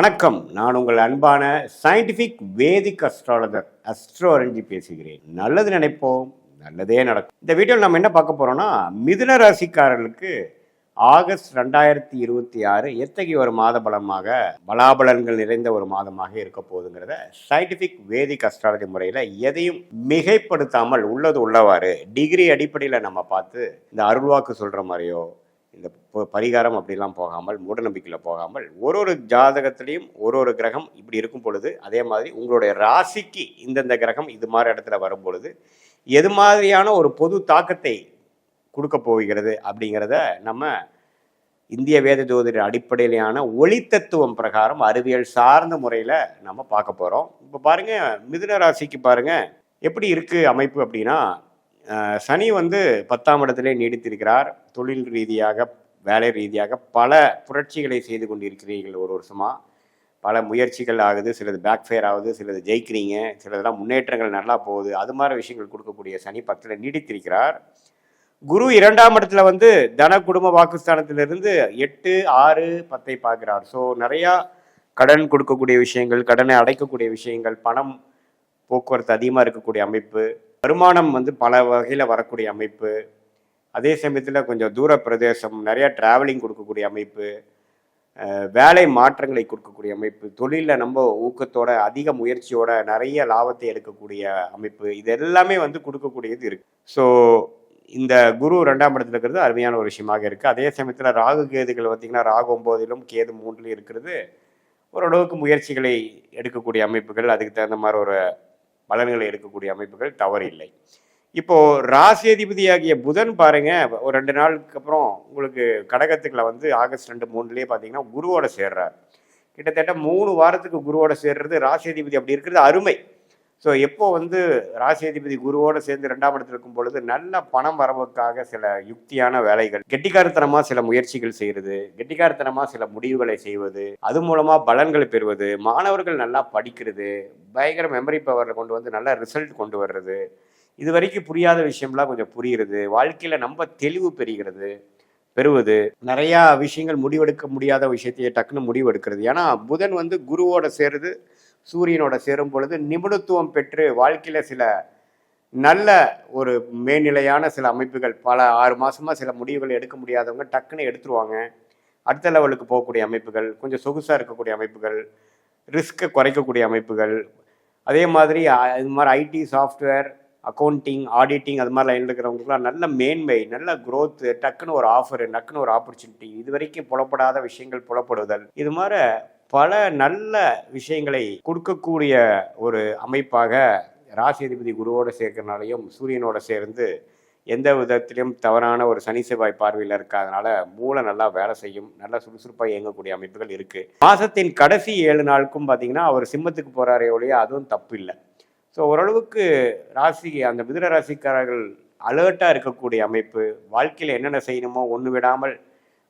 வணக்கம். நான் உங்கள் அன்பான சயின்டிஃபிக் வேதிக் அஸ்ட்ராலஜர் அஸ்ட்ரோரஞ்சி பேசுகிறேன். நல்லது நினைப்போம், நல்லதே நடக்கும். இந்த வீடியோவில் நம்ம என்ன பார்க்க போறோம்னா, மிதுன ராசிக்காரர்களுக்கு ஆகஸ்ட் 2026 எத்தகைய ஒரு மாத பலாபலன்கள் நிறைந்த ஒரு மாதமாக இருக்க போகுதுங்கிறத சயின்டிஃபிக் வேதிக் அஸ்ட்ராலஜி முறையில் எதையும் மிகைப்படுத்தாமல் உள்ளது உள்ளவாறு டிகிரி அடிப்படையில் நம்ம பார்த்து இந்த அருள்வாக்கு சொல்கிற மாதிரியோ இந்த பரிகாரம் அப்படிலாம் போகாமல் மூடநம்பிக்கையில் போகாமல் ஒரு ஜாதகத்திலையும் ஒரு கிரகம் இப்படி இருக்கும் பொழுது, அதே மாதிரி உங்களுடைய ராசிக்கு இந்தந்த கிரகம் இது மாதிரி இடத்துல வரும் பொழுது எது மாதிரியான ஒரு பொது தாக்கத்தை கொடுக்க போகிறது அப்படிங்கிறத நம்ம இந்திய வேத ஜோதிட அடிப்படையிலான ஒளித்தத்துவம் பிரகாரம் அறிவியல் சார்ந்த முறையில் நம்ம பார்க்க போகிறோம். இப்போ பாருங்கள், மிதுன ராசிக்கு பாருங்கள் எப்படி இருக்குது அமைப்பு அப்படின்னா, சனி 10ஆம் இடத்திலே நீடித்திருக்கிறார். தொழில் ரீதியாக வேலை ரீதியாக பல புரட்சிகளை செய்து கொண்டிருக்கிறீர்கள். ஒரு வருஷமாக பல முயற்சிகள் ஆகுது, சிலது பேக் ஃபயர் ஆகுது, சிலது ஜெயிக்கிறீங்க, சிலதெல்லாம் முன்னேற்றங்கள் நல்லா போகுது. அது மாதிரி விஷயங்கள் கொடுக்கக்கூடிய சனி 10ல் நீடித்திருக்கிறார். குரு 2ஆம் இடத்துல தன குடும்ப வாக்குஸ்தானத்திலிருந்து 8, 6, 10 பார்க்கிறார். ஸோ நிறையா கடன் கொடுக்கக்கூடிய விஷயங்கள், கடனை அடைக்கக்கூடிய விஷயங்கள், பணம் போக்குவரத்து அதிகமாக இருக்கக்கூடிய அமைப்பு, வருமானம் பல வகையில் வரக்கூடிய அமைப்பு, அதே சமயத்தில் கொஞ்சம் தூர பிரதேசம், நிறையா ட்ராவலிங் கொடுக்கக்கூடிய அமைப்பு, வேலை மாற்றங்களை கொடுக்கக்கூடிய அமைப்பு, தொழிலில் நம்ம ஊக்கத்தோட அதிக முயற்சியோட நிறைய லாபத்தை எடுக்கக்கூடிய அமைப்பு, இது எல்லாமே கொடுக்கக்கூடியது இருக்குது. ஸோ இந்த குரு 2ஆம் இடத்துல இருக்கிறது அருமையான ஒரு விஷயமாக இருக்குது. அதே சமயத்தில் ராகு கேதுகள் பார்த்திங்கன்னா, ராகு 9லும் கேது 3லும் இருக்கிறது ஓரளவுக்கு முயற்சிகளை எடுக்கக்கூடிய அமைப்புகள், அதுக்கு தகுந்த மாதிரி ஒரு பலன்களை எடுக்கக்கூடிய அமைப்புகள் தவறு இல்லை. இப்போது ராசியதிபதியாகிய புதன் பாருங்க, ஒரு 2 நாளுக்கு அப்புறம் உங்களுக்கு கடகத்துக்குள்ள ஆகஸ்ட் 2, 3லேயே பார்த்தீங்கன்னா குருவோட சேர்றார். கிட்டத்தட்ட 3 வாரத்துக்கு குருவோட சேர்றது ராசியதிபதி அப்படி இருக்கிறது அருமை. ஸோ எப்போ ராசியதிபதி குருவோடு சேர்ந்து 2ஆம் இடத்துல இருக்கும் பொழுது நல்ல பணம் வரவுக்காக சில யுக்தியான வேலைகள், கெட்டிக்காரத்தனமாக சில முயற்சிகள் செய்கிறது, கெட்டிக்காரத்தனமாக சில முடிவுகளை செய்வது, அது மூலமாக பலன்களை பெறுவது, மாணவர்கள் நல்லா படிக்கிறது, பயங்கர மெமரி பவரில் கொண்டு நல்ல ரிசல்ட் கொண்டு வர்றது, இது வரைக்கும் புரியாத விஷயம்லாம் கொஞ்சம் புரிகிறது, வாழ்க்கையில் நம்ம தெளிவு பெறுவது, நிறையா விஷயங்கள் முடிவெடுக்க முடியாத விஷயத்தையே டக்குன்னு முடிவெடுக்கிறது. ஏன்னா புதன் குருவோட சேருது, சூரியனோட சேரும் பொழுது நிபுணத்துவம் பெற்று வாழ்க்கையில் சில நல்ல ஒரு மேல்நிலையான சில அமைப்புகள், பல 6 மாதமாக சில முடிவுகள் எடுக்க முடியாதவங்க டக்குன்னு எடுத்துருவாங்க. அடுத்த லெவலுக்கு போகக்கூடிய அமைப்புகள், கொஞ்சம் சொகுசாக இருக்கக்கூடிய அமைப்புகள், ரிஸ்க்கை குறைக்கக்கூடிய அமைப்புகள், அதே மாதிரி இது மாதிரி ஐடி, சாஃப்ட்வேர், அக்கௌண்டிங், ஆடிட்டிங், அது மாதிரி லைனில் இருக்கிறவங்களுக்குலாம் நல்ல மேன்மை, நல்ல க்ரோத்து, டக்குன்னு ஒரு ஆஃபரு, டக்குன்னு ஒரு ஆப்பர்ச்சுனிட்டி, இது வரைக்கும் புலப்படாத விஷயங்கள் புலப்படுதல், இது மாதிரி பல நல்ல விஷயங்களை கொடுக்கக்கூடிய ஒரு அமைப்பாக ராசி அதிபதி குருவோடு சேர்க்கறனாலையும் சூரியனோட சேர்ந்து எந்த விதத்திலையும் தவறான ஒரு சனி செவ்வாய் பார்வையில் இருக்காதனால மூளை நல்லா வேலை செய்யும், நல்லா சுறுசுறுப்பாக இயங்கக்கூடிய அமைப்புகள் இருக்குது. மாதத்தின் கடைசி 7 நாளுக்கும் பார்த்தீங்கன்னா அவர் சிம்மத்துக்கு போகிறாரே ஒழிய அதுவும் தப்பு இல்லை. ஸோ ஓரளவுக்கு அந்த மிதுன ராசிக்காரர்கள் அலர்ட்டாக இருக்கக்கூடிய அமைப்பு, வாழ்க்கையில் என்னென்ன செய்யணுமோ ஒன்று விடாமல்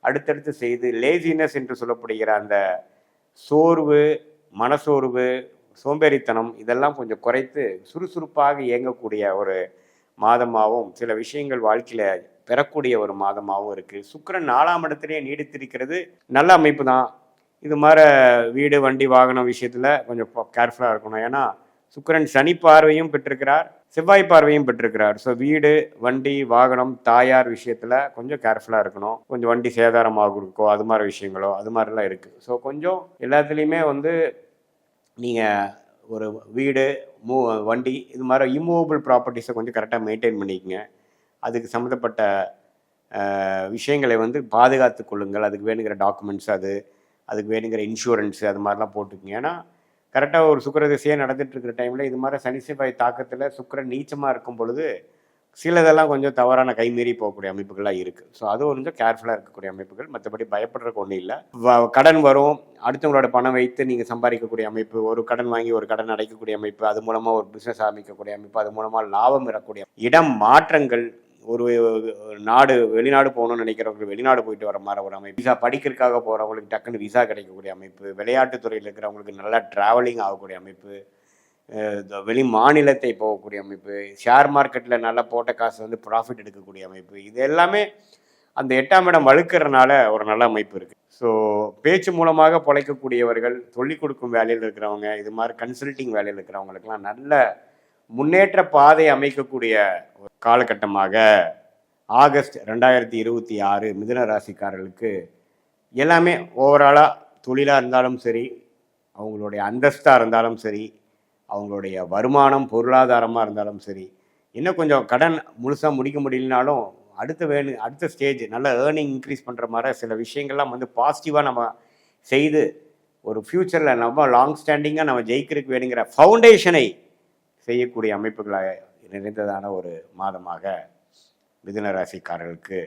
அடுத்தடுத்து செய்து லேசினஸ் என்று சொல்லப்படுகிற அந்த சோர்வு, மனசோர்வு, சோம்பேறித்தனம் இதெல்லாம் கொஞ்சம் குறைத்து சுறுசுறுப்பாக இயங்கக்கூடிய ஒரு மாதமாகவும், சில விஷயங்கள் வாழ்க்கையில் பெறக்கூடிய ஒரு மாதமாகவும் இருக்குது. சுக்கிரன் 4ஆம் இடத்துலேயே நீடித்திருக்கிறது நல்ல அமைப்பு தான். இது மாதிரி வீடு, வண்டி, வாகனம் விஷயத்தில் கொஞ்சம் கேர்ஃபுல்லாக இருக்கணும். ஏன்னா சுக்கிரன் சனி பார்வையும் பெற்றிருக்கிறார், செவ்வாய் பார்வையும் பெற்றிருக்கிறார். ஸோ வீடு, வண்டி, வாகனம், தாயார் விஷயத்தில் கொஞ்சம் கேர்ஃபுல்லாக இருக்கணும். கொஞ்சம் வண்டி சேதாரமாக இருக்கோ அது மாதிரி விஷயங்களோ அது மாதிரிலாம் இருக்குது. ஸோ கொஞ்சம் எல்லாத்துலேயுமே நீங்கள் ஒரு வீடு, வண்டி, இது மாதிரி இம்மூவபிள் ப்ராப்பர்ட்டிஸை கொஞ்சம் கரெக்டாக மெயின்டைன் பண்ணிக்கங்க. அதுக்கு சம்மந்தப்பட்ட விஷயங்களை பாதுகாத்து கொள்ளுங்கள். அதுக்கு வேணுங்கிற டாக்குமெண்ட்ஸ், அதுக்கு வேணுங்கிற இன்சூரன்ஸு அது மாதிரிலாம் போட்டுக்குங்க. ஏன்னா கரெக்டாக ஒரு சுக்கிர திசையாக நடந்துட்டு இருக்கிற டைமில் இது மாதிரி சனி செவ்வாய் தாக்கத்தில் சுக்கிரன் நீச்சமாக இருக்கும் பொழுது சிலதெல்லாம் கொஞ்சம் தவறான கைமீறி போகக்கூடிய அமைப்புகள்லாம் இருக்குது. ஸோ அது கொஞ்சம் கேர்ஃபுல்லாக இருக்கக்கூடிய அமைப்புகள். மற்றபடி பயப்படுறதுக்கு ஒன்றும் இல்லை. கடன் வரும், அடுத்தவங்களோட பணம் வைத்து நீங்கள் சம்பாதிக்கக்கூடிய அமைப்பு, ஒரு கடன் வாங்கி ஒரு கடன் அடைக்கக்கூடிய அமைப்பு, அது மூலமாக ஒரு பிஸ்னஸ் ஆரம்பிக்கக்கூடிய அமைப்பு, அது மூலமாக லாபம் பெறக்கூடிய இடம் மாற்றங்கள், ஒரு நாடு வெளிநாடு போகணும்னு நினைக்கிறவங்க வெளிநாடு போயிட்டு வர மாதிரி ஒரு அமைப்பு, விசா படிக்கிறதுக்காக போகிறவங்களுக்கு டக்குன்னு விசா கிடைக்கக்கூடிய அமைப்பு, விளையாட்டுத்துறையில் இருக்கிறவங்களுக்கு நல்லா ட்ராவலிங் ஆகக்கூடிய அமைப்பு, வெளி மாநிலத்தை போகக்கூடிய அமைப்பு, ஷேர் மார்க்கெட்டில் நல்லா போட்ட காசு ப்ராஃபிட் எடுக்கக்கூடிய அமைப்பு, இது எல்லாமே அந்த 8ஆம் இடம் வலுக்கிறனால ஒரு நல்ல அமைப்பு இருக்குது. ஸோ பேச்சு மூலமாக பிழைக்கக்கூடியவர்கள், சொல்லிக் கொடுக்கும் வேலையில் இருக்கிறவங்க, இது மாதிரி கன்சல்டிங் வேலையில் இருக்கிறவங்களுக்கெல்லாம் நல்ல முன்னேற்ற பாதை அமைக்கக்கூடிய ஒரு காலகட்டமாக ஆகஸ்ட் 2026 மிதுன ராசிக்காரர்களுக்கு எல்லாமே ஓவராலாக தொழிலாக இருந்தாலும் சரி, அவங்களுடைய அந்தஸ்தாக இருந்தாலும் சரி, அவங்களுடைய வருமானம் பொருளாதாரமாக இருந்தாலும் சரி, இன்னும் கொஞ்சம் கடன் முழுசாக முடிக்க முடியலனாலும் அடுத்த ஸ்டேஜ் நல்ல ஏர்னிங் இன்க்ரீஸ் பண்ணுற மாதிரி சில விஷயங்கள்லாம் வந்து பாசிட்டிவாக நம்ம செய்து ஒரு ஃப்யூச்சரில் நம்ம லாங் ஸ்டாண்டிங்காக நம்ம ஜெயிக்கிறதுக்கு வேணுங்கிற ஃபவுண்டேஷனை செய்யக்கூடிய அமைப்புகளாக நிறைந்ததான ஒரு மாதமாக மிதுன ராசிக்காரர்களுக்கு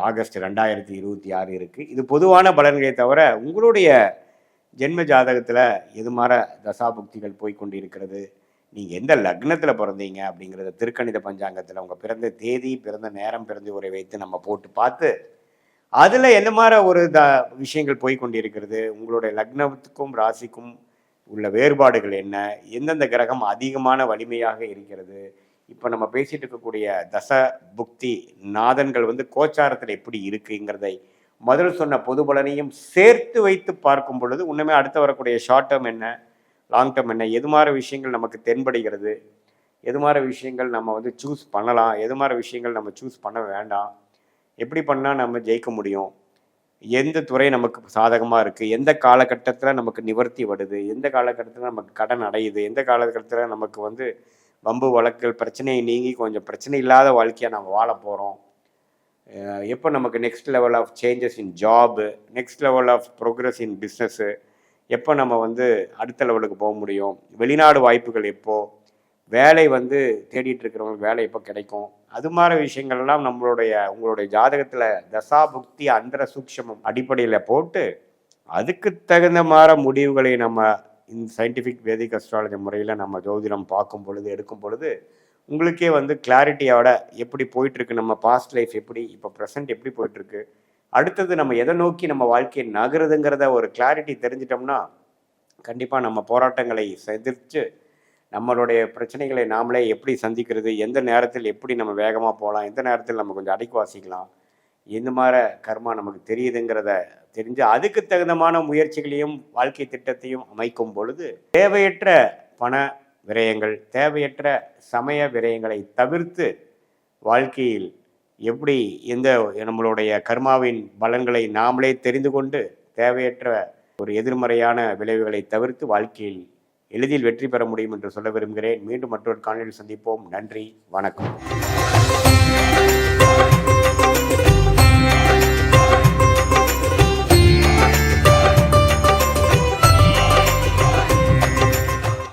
ஆகஸ்ட் 2026 இருக்குது. இது பொதுவான பலன்களை தவிர உங்களுடைய ஜென்ம ஜாதகத்தில் எது மாதிரி தசாபுக்திகள் போய்கொண்டு இருக்கிறது, நீங்கள் எந்த லக்னத்தில் பிறந்தீங்க அப்படிங்கிறத திருக்கணித பஞ்சாங்கத்தில் உங்கள் பிறந்த தேதி, பிறந்த நேரம், பிறந்த உரை வைத்து நம்ம போட்டு பார்த்து அதில் என்ன மாதிரி ஒரு விஷயங்கள் போய்கொண்டு இருக்கிறது, உங்களுடைய லக்னத்துக்கும் ராசிக்கும் உள்ள வேறுபாடுகள் என்ன, எந்தெந்த கிரகம் அதிகமான வலிமையாக இருக்கிறது, இப்போ நம்ம பேசிகிட்டு இருக்கக்கூடிய தச புக்தி நாதன்கள் வந்து கோச்சாரத்தில் எப்படி இருக்குங்கிறதை முதல் சொன்ன பொது பலனையும் சேர்த்து வைத்து பார்க்கும் பொழுது உண்மையுமே அடுத்து வரக்கூடிய ஷார்ட் டேர்ம் என்ன, லாங் டேர்ம் என்ன, எது மாதிரி விஷயங்கள் நமக்கு தென்படுகிறது, எது மாதிரி விஷயங்கள் நம்ம வந்து சூஸ் பண்ணலாம், எது மாதிரி விஷயங்கள் நம்ம சூஸ் பண்ண வேண்டாம், எப்படி பண்ணால் நம்ம ஜெயிக்க முடியும், எந்த துறை நமக்கு சாதகமாக இருக்குது, எந்த காலகட்டத்தில் நமக்கு நிவர்த்தி வருது, எந்த காலகட்டத்தில் நமக்கு கடன் அடையுது, எந்த காலகட்டத்தில் நமக்கு வந்து வம்பு வழக்குகள் பிரச்சனையை நீங்கி கொஞ்சம் பிரச்சனை இல்லாத வாழ்க்கையாக நம்ம வாழ போகிறோம், எப்போ நமக்கு next level of changes in job, next level of progress in business, எப்போ நம்ம வந்து அடுத்த லெவலுக்கு போக முடியும், வெளிநாடு வாய்ப்புகள் எப்போது, வேலை வந்து தேடிட்டு இருக்கிறவங்களுக்கு வேலை எப்போ கிடைக்கும், அது மாதிரி விஷயங்கள்லாம் உங்களுடைய ஜாதகத்தில் தசாபுக்தி அந்தர சூக்ஷமம் அடிப்படையில் போட்டு அதுக்கு தகுந்த மாதிரி முடிவுகளை நம்ம இந்த சயின்டிஃபிக் வேதிக் அஸ்ட்ராலஜி முறையில் நம்ம ஜோதிடம் பார்க்கும் பொழுது எடுக்கும் பொழுது உங்களுக்கே வந்து கிளாரிட்டியோட எப்படி போயிட்டுருக்கு, நம்ம பாஸ்ட் லைஃப் எப்படி, இப்போ ப்ரெசன்ட் எப்படி போயிட்டுருக்கு, அடுத்தது நம்ம எதை நோக்கி நம்ம வாழ்க்கையை நகருதுங்கிறத ஒரு கிளாரிட்டி தெரிஞ்சிட்டோம்னா கண்டிப்பாக நம்ம போராட்டங்களை எதிர்த்து நம்மளுடைய பிரச்சனைகளை நாமளே எப்படி சந்திக்கிறது, எந்த நேரத்தில் எப்படி நம்ம வேகமாக போகலாம், எந்த நேரத்தில் நம்ம கொஞ்சம் அடக்கி வாசிக்கலாம், இந்த மாதிரி கர்மா நமக்கு தெரியுதுங்கிறத தெரிஞ்சு அதுக்கு தகுந்தமான முயற்சிகளையும் வாழ்க்கை திட்டத்தையும் அமைக்கும் பொழுது தேவையற்ற பண விரயங்கள், தேவையற்ற சமய விரயங்களை தவிர்த்து வாழ்க்கையில் எப்படி நம்மளுடைய கர்மாவின் பலன்களை நாமளே தெரிந்து கொண்டு தேவையற்ற ஒரு எதிர்மறையான விளைவுகளை தவிர்த்து வாழ்க்கையில் எளிதில் வெற்றி பெற முடியும் என்று சொல்ல விரும்புகிறேன். மீண்டும் மற்றொரு காணொளியில் சந்திப்போம். நன்றி, வணக்கம்.